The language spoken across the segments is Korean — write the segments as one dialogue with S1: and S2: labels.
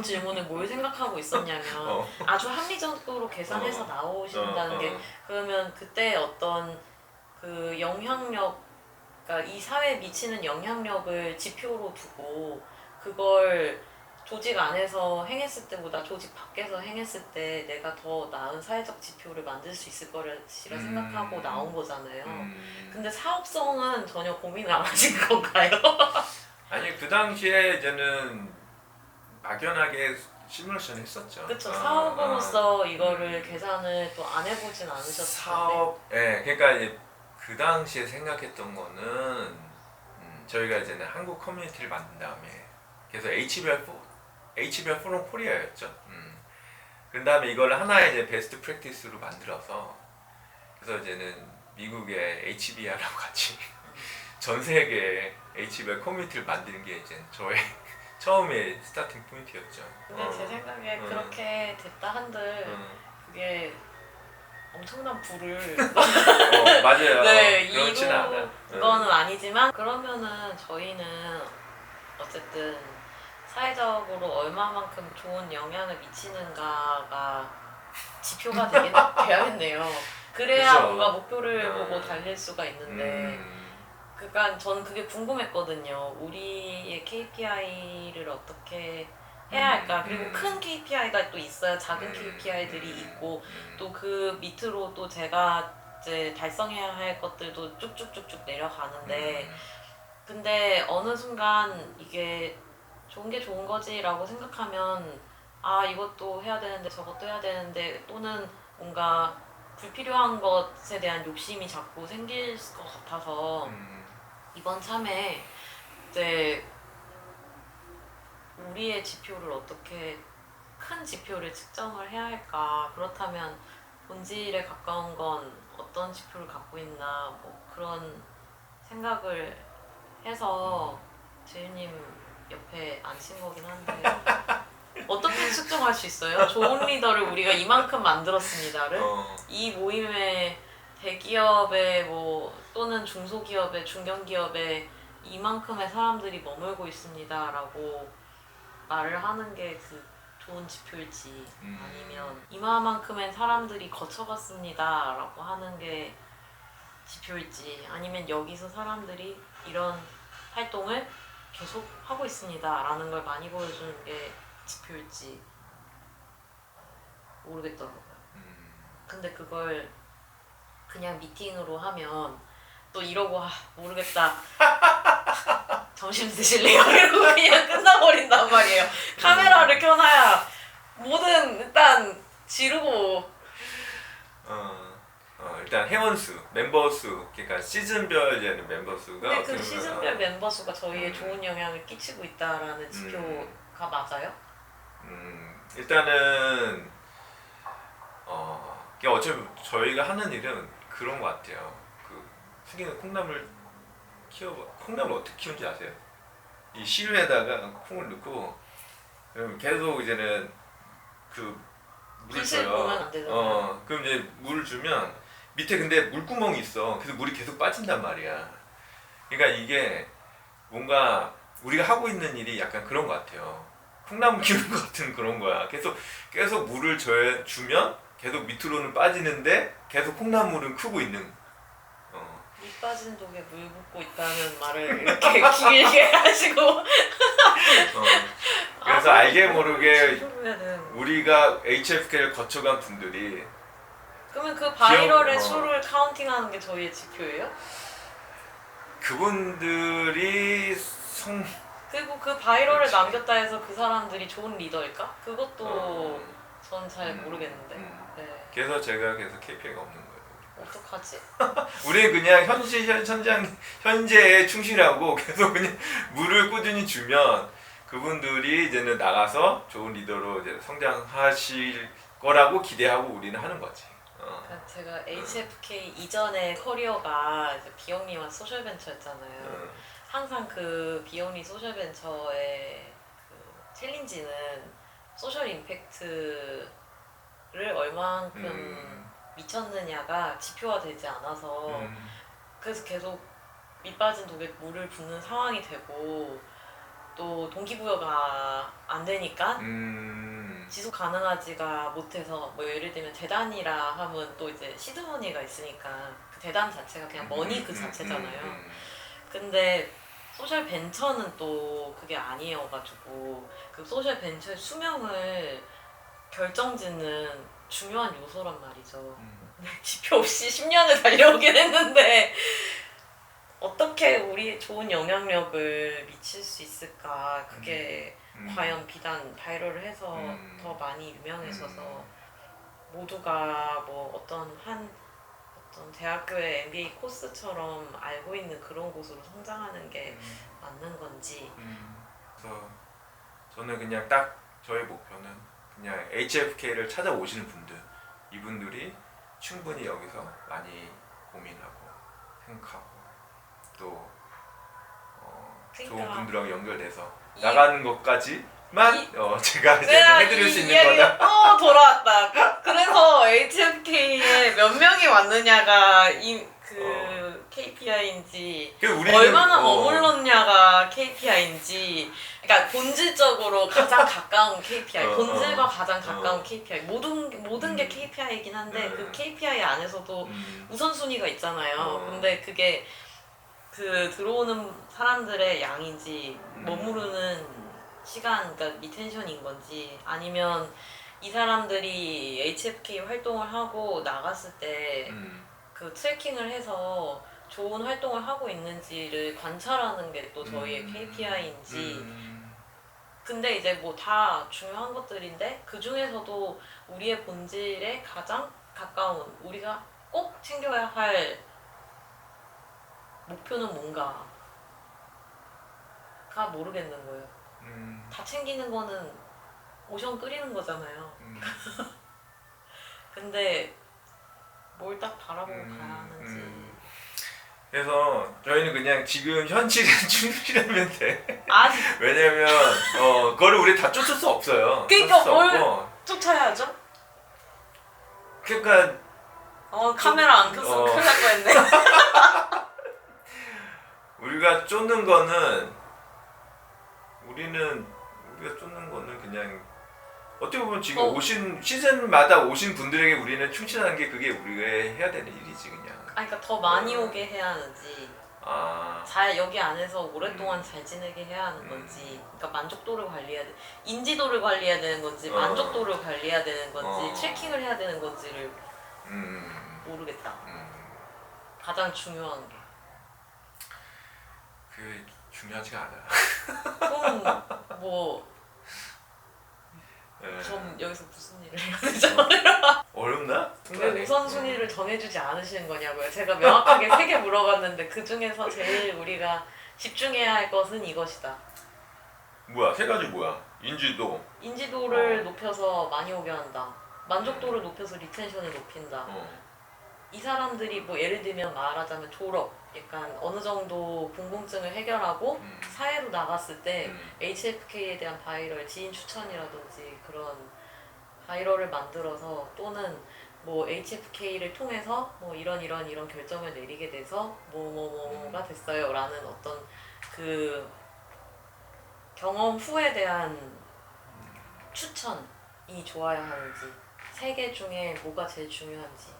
S1: 질문을 뭘 생각하고 있었냐면 아주 합리적으로 계산해서 나오신다는 게 그러면 그때 어떤 그 영향력, 그러니까 이 사회에 미치는 영향력을 지표로 두고 그걸 조직 안에서 행했을 때보다 조직 밖에서 행했을 때 내가 더 나은 사회적 지표를 만들 수 있을 거라 생각하고 나온 거잖아요. 근데 사업성은 전혀 고민을 안 하신 건가요?
S2: 아니 그 당시에 이제는 막연하게 시뮬레이션 했었죠.
S1: 그쵸. 사업으로서 이거를 계산을 또 안 해보진 않으셨을
S2: 사업, 예, 그러니까 이제 그 당시에 생각했던 거는 저희가 이제는 한국 커뮤니티를 만든 다음에 그래서 HBR 포럼 코리아였죠. 그 다음에 이걸 하나의 이제 베스트 프랙티스로 만들어서 그래서 이제는 미국의 HBR하고 같이 전 세계 HBR 커뮤니티를 만드는 게 이제 저의 처음에 스타팅 포인트였죠.
S1: 근데 제 생각에 그렇게 됐다 한들 그게 엄청난 부를
S2: 맞아요.
S1: 네,
S2: 그렇진 않아.
S1: 이거는 아니지만 그러면은 저희는 어쨌든 사회적으로 얼마만큼 좋은 영향을 미치는가가 지표가 돼야겠네요. 그래야
S2: 그쵸.
S1: 뭔가 목표를 보고 달릴 수가 있는데 그러니까 저는 그게 궁금했거든요. 우리의 KPI를 어떻게 해야 할까? 그리고 큰 KPI가 또 있어야 작은 KPI들이 있고 또 그 밑으로 또 제가 이제 달성해야 할 것들도 쭉쭉쭉쭉 내려가는데 근데 어느 순간 이게 좋은 게 좋은 거지라고 생각하면 아 이것도 해야 되는데 저것도 해야 되는데 또는 뭔가 불필요한 것에 대한 욕심이 자꾸 생길 것 같아서 이번 참에 이제 우리의 지표를 어떻게 큰 지표를 측정을 해야 할까? 그렇다면 본질에 가까운 건 어떤 지표를 갖고 있나 뭐 그런 생각을 해서 재윤님 옆에 앉힌 거긴 한데 어떻게 측정할 수 있어요? 좋은 리더를 우리가 이만큼 만들었습니다를 이 모임에 대기업에 뭐 또는 중소기업에 중견기업에 이만큼의 사람들이 머물고 있습니다라고 말을 하는 게 그 좋은 지표일지 아니면 이만큼의 사람들이 거쳐갔습니다라고 하는 게 지표일지 아니면 여기서 사람들이 이런 활동을 계속 하고 있습니다라는 걸 많이 보여주는 게 지표일지 모르겠더라고요. 근데 그걸 그냥 미팅으로 하면 또 이러고 모르겠다 점심 드실래요? 이러고 그냥 끝나버린단 말이에요. 카메라를 켜놔야 뭐든 일단 지르고
S2: 일단 회원수, 멤버수, 그러니까 시즌별 이제는 멤버수가
S1: 근데 그 시즌별 멤버수가 저희에 좋은 영향을 끼치고 있다라는 지표가 맞아요?
S2: 일단은 어차피 저희가 하는 일은 그런 것 같아요. 그 숙이는 콩나물 콩나물 어떻게 키우는지 아세요? 이 시루에다가 콩을 넣고 그럼 계속 이제는 그 물을 줘요. 그럼 이제 물을 주면 밑에 근데 물구멍이 있어. 그래서 물이 계속 빠진단 말이야. 그러니까 이게 뭔가 우리가 하고 있는 일이 약간 그런 것 같아요. 콩나물 키우는 것 같은 그런 거야. 계속 물을 주면 계속 밑으로는 빠지는데 계속 콩나물은 크고 있는.
S1: 밑 빠진 독에 물 붓고 있다는 말을 이렇게 길게 하시고
S2: 그래서 알게 모르게 우리가 HFK를 거쳐간 분들이
S1: 그러면 그 바이럴의 수를 카운팅하는 게 저희의 지표예요?
S2: 그분들이
S1: 그리고 그 바이럴을 남겼다 해서 그 사람들이 좋은 리더일까? 그것도 전 잘 모르겠는데 네.
S2: 그래서 제가 계속 KPI가 없는 거예요.
S1: 어떡하지?
S2: 우리 그냥 현재에 충실하고 계속 그냥 물을 꾸준히 주면 그분들이 이제는 나가서 좋은 리더로 이제 성장하실 거라고 기대하고 우리는 하는 거지.
S1: 그러니까 제가 HFK 이전의 커리어가 이제 비영리와 소셜벤처였잖아요. 항상 그 비영리 소셜벤처의 그 챌린지는 소셜 임팩트를 얼만큼 미쳤느냐가 지표화되지 않아서 그래서 계속 밑 빠진 독에 물을 붓는 상황이 되고 또 동기부여가 안 되니까
S2: 음.
S1: 지속 가능하지가 못해서 뭐 예를 들면 재단이라 하면 또 이제 시드머니가 있으니까 그 재단 자체가 그냥 머니 그 자체잖아요. 근데 소셜 벤처는 또 그게 아니어가지고 그 소셜 벤처의 수명을 결정짓는 중요한 요소란 말이죠. 지표 없이 10년을 달려오긴 했는데 어떻게 우리의 좋은 영향력을 미칠 수 있을까? 그게 과연 비단 바이럴을 해서 더 많이 유명해져서 모두가 뭐 어떤 대학교의 MBA 코스처럼 알고 있는 그런 곳으로 성장하는 게 맞는 건지.
S2: 그래서 저는 그냥 딱 저의 목표는 그냥 HFK를 찾아오시는 분들, 이분들이 충분히 여기서 많이 고민하고 생각하고 또 좋은
S1: 그러니까
S2: 분들하고 연결돼서
S1: 이-
S2: 나가는 것까지만 제가 이제
S1: 내가
S2: 해드릴 수
S1: 이
S2: 있는
S1: 이야기가
S2: 거다.
S1: 또 돌아왔다. 그래서 HFK에 몇 명이 왔느냐가 그 KPI인지
S2: 그 우리는
S1: 얼마나 머물렀냐가 KPI인지, 그러니까 본질적으로 가장 가까운 KPI, 본질과 가장 가까운 KPI, 모든 게 KPI이긴 한데 그 KPI 안에서도 우선순위가 있잖아요. 근데 그게 그 들어오는 사람들의 양인지 머무르는 시간, 그러니까 리텐션인 건지, 아니면 이 사람들이 HFK 활동을 하고 나갔을 때 그 트래킹을 해서 좋은 활동을 하고 있는지를 관찰하는 게 또 저희의 KPI인지. 근데 이제 뭐 다 중요한 것들인데 그 중에서도 우리의 본질에 가장 가까운, 우리가 꼭 챙겨야 할 목표는 뭔가가 모르겠는 거예요. 다 챙기는 거는 오션 끓이는 거잖아요. 근데 뭘 딱 바라보고 가야 하는지.
S2: 그래서 저희는 그냥 지금 현실에 충실하면 돼.
S1: 아직
S2: 왜냐면 그거를 우리 다 쫓을 수 없어요.
S1: 그러니까
S2: 쫓을 수
S1: 뭘
S2: 없고.
S1: 쫓아야죠?
S2: 그러니까
S1: 카메라 안 켰으면 큰일 날 뻔했네.
S2: 우리가 쫓는 거는 우리가 쫓는 거는 그냥 어떻게 보면 지금 오신 시즌마다 오신 분들에게 우리는 충실하는 게 그게 우리가 해야 되는 일이지 그냥.
S1: 그러니까 더 많이 오게 해야 하는지, 잘 여기 안에서 오랫동안 잘 지내게 해야 하는 건지, 그러니까 만족도를 관리해야 돼, 인지도를 관리해야 되는 건지, 만족도를 관리해야 되는 건지, 트래킹을 해야 되는 건지를 모르겠다. 가장 중요한 게.
S2: 그게 중요하지가 않아.
S1: 그럼 뭐
S2: 네.
S1: 전 여기서 무슨 일을 해야 되죠?
S2: 어렵나?
S1: 왜 우선순위를 정해주지 않으시는 거냐고요. 제가 명확하게 3개 물어봤는데 그 중에서 제일 우리가 집중해야 할 것은 이것이다.
S2: 뭐야? 세 가지 뭐야? 인지도.
S1: 인지도를 높여서 많이 오게 한다. 만족도를 높여서 리텐션을 높인다. 이 사람들이 뭐 예를 들면 말하자면 졸업, 약간 어느 정도 궁금증을 해결하고 사회로 나갔을 때 HFK에 대한 바이럴, 지인 추천이라든지 그런 바이럴을 만들어서, 또는 뭐 HFK를 통해서 뭐 이런 결정을 내리게 돼서 뭐가 됐어요 라는 어떤 그 경험 후에 대한 추천이 좋아야 하는지, 3개 중에 뭐가 제일 중요한지.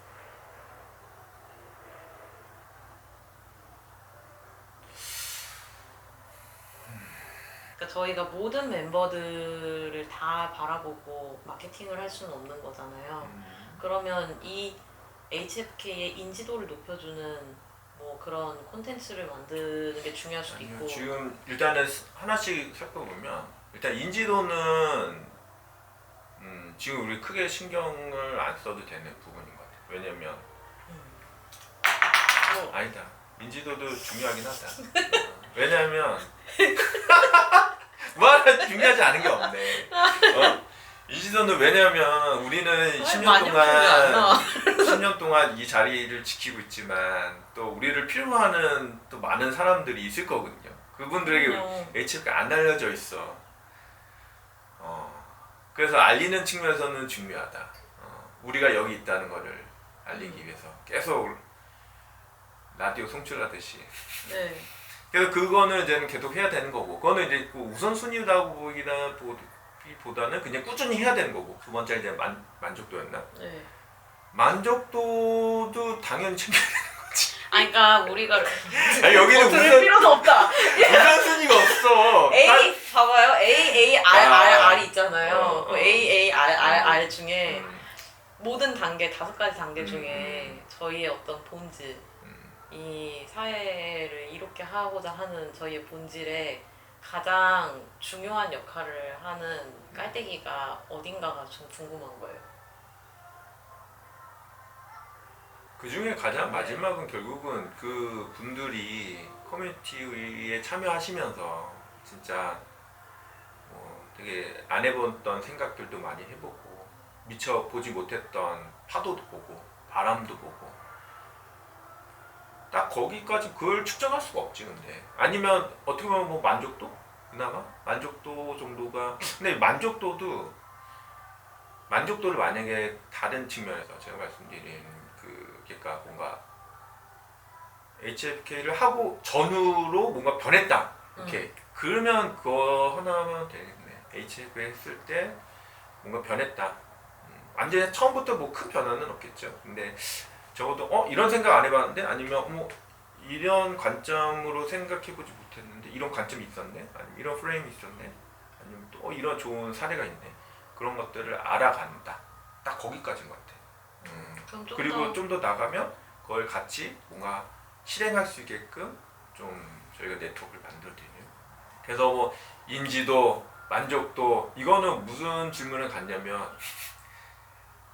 S1: 그러니까 저희가 모든 멤버들을 다 바라보고 마케팅을 할 수는 없는 거잖아요. 그러면 이 HFK의 인지도를 높여주는 뭐 그런 콘텐츠를 만드는 게 중요할 수도 있고.
S2: 지금 일단은 하나씩 살펴보면 일단 인지도는 지금 우리 크게 신경을 안 써도 되는 부분인 것 같아요. 왜냐면 아니다. 인지도도 중요하긴 하다. 왜냐면 뭐 하나 중요하지 않은 게 없네. 인지도는 왜냐면 우리는 10년 동안 이 자리를 지키고 있지만 또 우리를 필요하는 또 많은 사람들이 있을 거거든요. 그분들에게 HF가 안 알려져 있어. 그래서 알리는 측면에서는 중요하다. 우리가 여기 있다는 거를 알리기 위해서 계속 라디오 송출하듯이.
S1: 네.
S2: 그래서 그거는 이제는 계속 해야 되는 거고, 그거는 이제 그 우선순위라고 보기보다는 그냥 꾸준히 해야 되는 거고. 두 번째 이제 만족도였나?
S1: 네.
S2: 만족도도 당연히 챙겨야 되는 거지.
S1: 그러니까 우리가
S2: 아니, 여기는
S1: 들을 필요도 없다.
S2: 우선순위가 없어.
S1: 봐봐요. A, R이 있잖아요. 그 A, R 중에
S2: 음.
S1: 모든 단계, 5가지 단계 중에 저희의 어떤 본질, 이 사회를 이롭게 하고자 하는 저희의 본질에 가장 중요한 역할을 하는 깔때기가 어딘가가 좀 궁금한 거예요.
S2: 그 중에 가장 마지막은 결국은 그 분들이 커뮤니티에 참여하시면서 진짜 뭐 되게 안 해봤던 생각들도 많이 해보고, 미처 보지 못했던 파도도 보고 바람도 보고, 딱 거기까지 그걸 측정할 수가 없지. 근데 아니면 어떻게 보면 뭐 만족도? 그나마 만족도 정도가, 근데 만족도를 만약에 다른 측면에서 제가 말씀드린 그러니까 뭔가 HFK를 하고 전후로 뭔가 변했다 이렇게 그러면 그거 하나면 되겠네. HF 했을 때 뭔가 변했다. 완전히 처음부터 뭐 큰 변화는 없겠죠. 근데 적어도 이런 생각 안 해봤는데, 아니면 뭐 이런 관점으로 생각해보지 못했는데 이런 관점이 있었네, 아니면 이런 프레임이 있었네, 아니면 또 이런 좋은 사례가 있네, 그런 것들을 알아간다. 딱 거기까지인 것 같아. 그리고 좀 더 나가면 그걸 같이 뭔가 실행할 수 있게끔 좀 저희가 네트워크를 만들어드리는. 그래서 뭐 인지도, 만족도, 이거는 무슨 질문을 갖냐면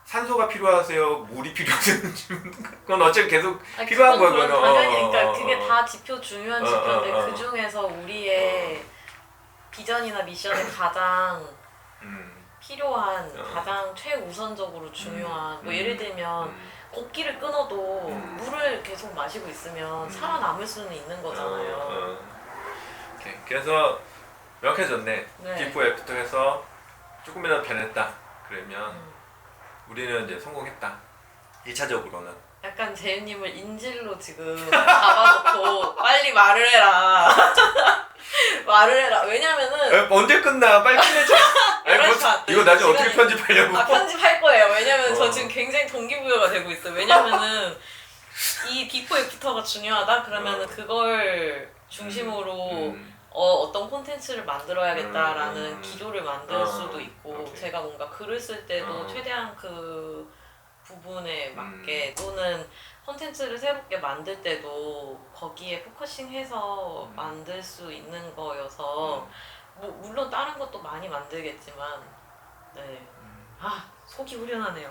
S2: 산소가 필요하세요? 물이 필요하세요? 그건 어차피 계속 필요한 거야. 그건
S1: 당연히. 그러니까 그게 다 중요한 지표인데 그 중에서 우리의 비전이나 미션에 가장 필요한, 가장 최우선적으로 중요한, 뭐 예를 들면 곡기를 끊어도 물을 계속 마시고 있으면 살아남을 수는 있는 거잖아요.
S2: 오케이. 그래서 명확해졌네.
S1: 네.
S2: 비포 애프터 해서 조금이라도 변했다. 그러면 우리는 이제 성공했다. 1차적으로는.
S1: 약간 재윤님을 인질로 지금 잡아놓고 빨리 말을 해라. 말을 해라. 왜냐면은
S2: 언제 끝나? 빨리 끝내자. 이거 나중에 어떻게 편집하려고?
S1: 편집할 거예요. 왜냐면 저 지금 굉장히 동기부여가 되고 있어요. 왜냐면은 이 비포 애프터가 중요하다. 그러면은 그걸 중심으로 어떤 콘텐츠를 만들어야겠다라는 기조를 만들 수도 있고,
S2: 오케이.
S1: 제가 뭔가 글을 쓸 때도 최대한 그 부분에 맞게, 또는 콘텐츠를 새롭게 만들 때도 거기에 포커싱해서 만들 수 있는 거여서, 뭐 물론 다른 것도 많이 만들겠지만, 네. 속이 후련하네요.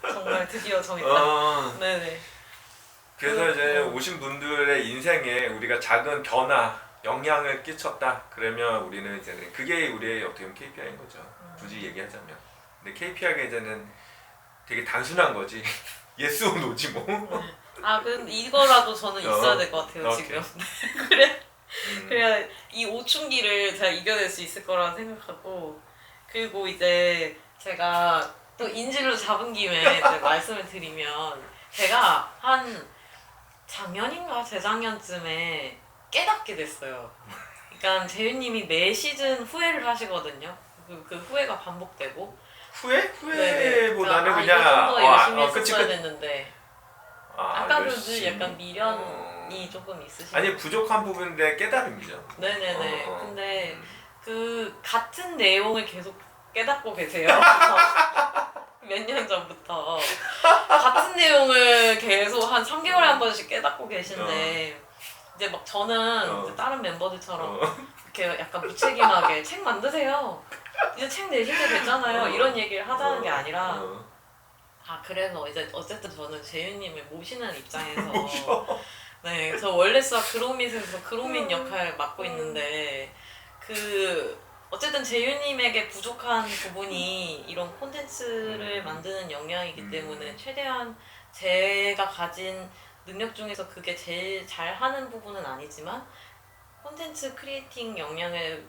S1: 정말 드디어 정했다. 네네.
S2: 그래서 이제 오신 분들의 인생에 우리가 작은 변화, 영향을 끼쳤다. 그러면 우리는 이제 그게 우리의 어떻게 보면 KPI인 거죠. 굳이 얘기하자면. 근데 KPI가 이제는 되게 단순한 거지. yes or no지 뭐.
S1: 근데 이거라도 저는 있어야 될 것 같아요.
S2: 오케이.
S1: 지금. 그래야 이 오춘기를 제가 이겨낼 수 있을 거라 생각하고, 그리고 이제 제가 또 인질로 잡은 김에 이제 말씀을 드리면, 제가 한 작년인가 재작년쯤에 깨닫게 됐어요. 그러니까 재윤님이 매 시즌 후회를 하시거든요. 그 후회가 반복되고.
S2: 후회보다는
S1: 그러니까
S2: 그냥
S1: 좀 더 열심히
S2: 그치.
S1: 했었어야 됐는데, 아까도
S2: 열심히.
S1: 약간 미련이 조금 있으시죠?
S2: 아니 부족한 부분인데 깨달음이죠.
S1: 네네네. 근데 그 같은 내용을 계속 깨닫고 계세요. 몇 년 전부터 같은 내용을 계속 한 3개월에 한 번씩 깨닫고 계신데, 이제 막 저는 이제 다른 멤버들처럼 이렇게 약간 무책임하게 책 만드세요, 이제 책 내실 때 됐잖아요, 이런 얘기를 하자는 게 아니라, 그래서 이제 어쨌든 저는 재윤님을 모시는 입장에서 네, 저 원래 수학 그로밋에서 그로밋 역할 맡고 있는데, 어쨌든 재윤님에게 부족한 부분이 이런 콘텐츠를 만드는 역량이기 때문에 최대한 제가 가진 능력 중에서 그게 제일 잘하는 부분은 아니지만 콘텐츠 크리에이팅 역량을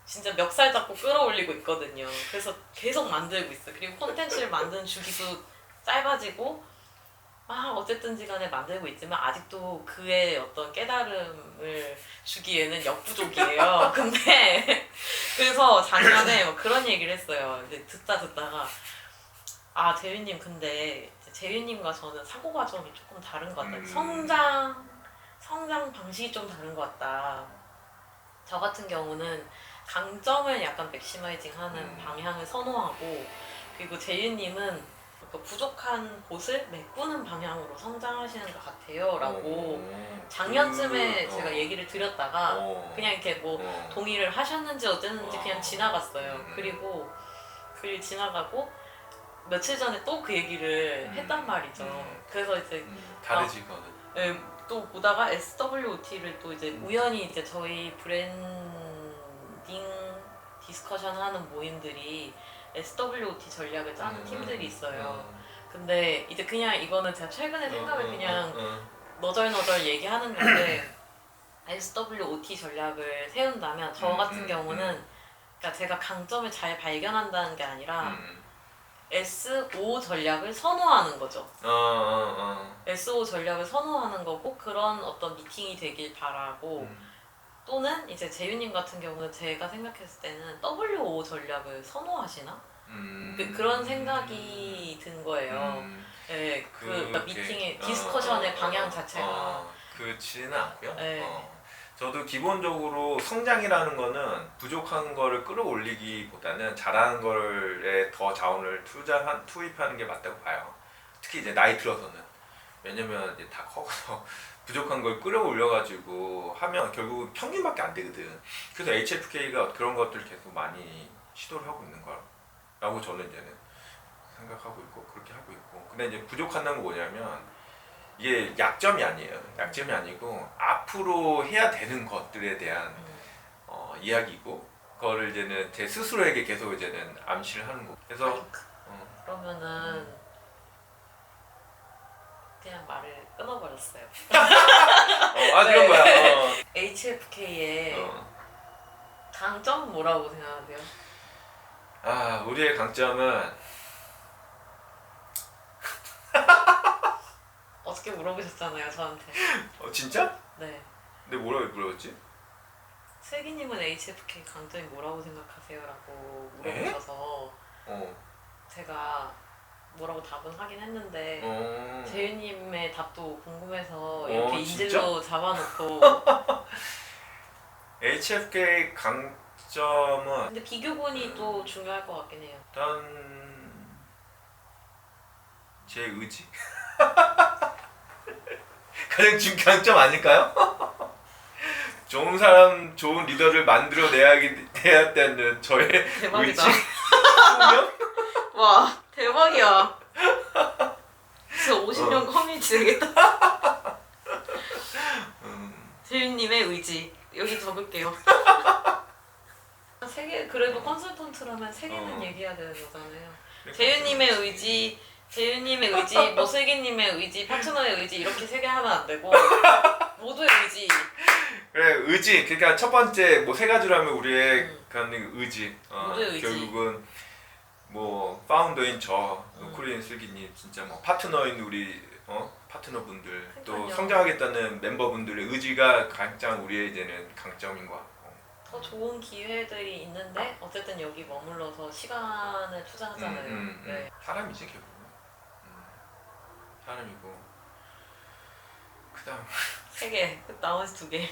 S1: 진짜 멱살 잡고 끌어올리고 있거든요. 그래서 계속 만들고 있어요. 그리고 콘텐츠를 만드는 주기도 짧아지고 어쨌든지 간에 만들고 있지만 아직도 그의 어떤 깨달음을 주기에는 역부족이에요. 근데 그래서 작년에 뭐 그런 얘기를 했어요. 이제 듣다가 재윤님 근데 이제 재윤님과 저는 사고 과정이 조금 다른 것 같다. 성장 방식이 좀 다른 것 같다. 저 같은 경우는 강점을 약간 맥시마이징하는 방향을 선호하고, 그리고 재윤님은 그 부족한 곳을 메꾸는 방향으로 성장하시는 것 같아요 라고 작년쯤에 제가 얘기를 드렸다가 그냥 이렇게 뭐 동의를 하셨는지 어쨌는지 그냥 지나갔어요. 그리고 그 지나가고 며칠 전에 또 그 얘기를 했단 말이죠. 그래서 이제
S2: 다르지 그거는.
S1: 네, 또 보다가 SWOT를 또 이제 우연히 이제 저희 브랜딩 디스커션 하는 모임들이 SWOT 전략을 짜는 팀들이 있어요. 근데 이제 그냥 이거는 제가 최근에 생각을 그냥 너절너절 얘기하는 건데, SWOT 전략을 세운다면 저 같은 경우는 그러니까 제가 강점을 잘 발견한다는 게 아니라 SO 전략을 선호하는 거죠. SO 전략을 선호하는 거고, 그런 어떤 미팅이 되길 바라고, 또는 이제 재윤님 같은 경우는 제가 생각했을 때는 WO 전략을 선호하시나? 그런 생각이 든 거예요. 네, 그러니까 미팅의 디스커션의 방향 자체가.
S2: 그렇지는 않고요.
S1: 네.
S2: 저도 기본적으로 성장이라는 거는 부족한 거를 끌어올리기보다는 잘하는 거에 더 자원을 투입하는 게 맞다고 봐요. 특히 이제 나이 들어서는. 왜냐면 이제 다 커서 부족한 걸 끌어올려가지고 하면 결국 평균밖에 안 되거든. 그래서 HFK가 그런 것들을 계속 많이 시도를 하고 있는 거라고 저는 이제는 생각하고 있고 그렇게 하고 있고. 근데 이제 부족하다는 건 뭐냐면 이게 약점이 아니에요. 약점이 아니고 앞으로 해야 되는 것들에 대한 이야기고, 그거를 이제는 제 스스로에게 계속 이제는 암시를 하는 거. 그래서
S1: 그러면은 그냥 말을 끊어버렸어요.
S2: 그런 거야.
S1: HFK의 강점은 뭐라고 생각하세요?
S2: 우리의 강점은
S1: 어떻게 물어보셨잖아요, 저한테.
S2: 진짜?
S1: 네.
S2: 근데 뭐라고 물어봤지?
S1: 슬기님은 HFK 강점이 뭐라고 생각하세요? 라고 물어보셔서 제가 뭐라고 답은 하긴 했는데 재윤님의 답도 궁금해서 이렇게 인질로 잡아놓고.
S2: HFK 강점은
S1: 근데 비교군이 또 중요할 것 같긴 해요.
S2: 일단 제 의지. 가장 중요한 강점 아닐까요? 좋은 사람, 좋은 리더를 만들어내야 되는 저의
S1: 대박이다.
S2: 의지. 수명?
S1: 와, 대박이야. 진짜 50년 커뮤니티 되겠다. 재윤님의 의지. 여기 적을게요. 그래도 컨설턴트라면 세 개는 얘기해야 되는 거잖아요. 재윤님의 의지, 뭐 슬기님의 의지, 파트너의 의지, 이렇게 세 개 하면 안 되고 모두의 의지.
S2: 그래, 의지. 그러니까 첫 번째 뭐 세 가지로 하면 우리의 그런 의지.
S1: 모두의 의지.
S2: 결국은 뭐 파운더인 저, 코리안 슬기님, 진짜 뭐 파트너인 우리 파트너분들, 또
S1: 그러니까요.
S2: 성장하겠다는 멤버분들의 의지가 가장 우리의 이제는 강점인 것 같고.
S1: 더 좋은 기회들이 있는데 어쨌든 여기 머물러서 시간을 투자하잖아요. 네.
S2: 사람이지 결국은. 사람이고. 그다음
S1: 3개, 나머지 2개.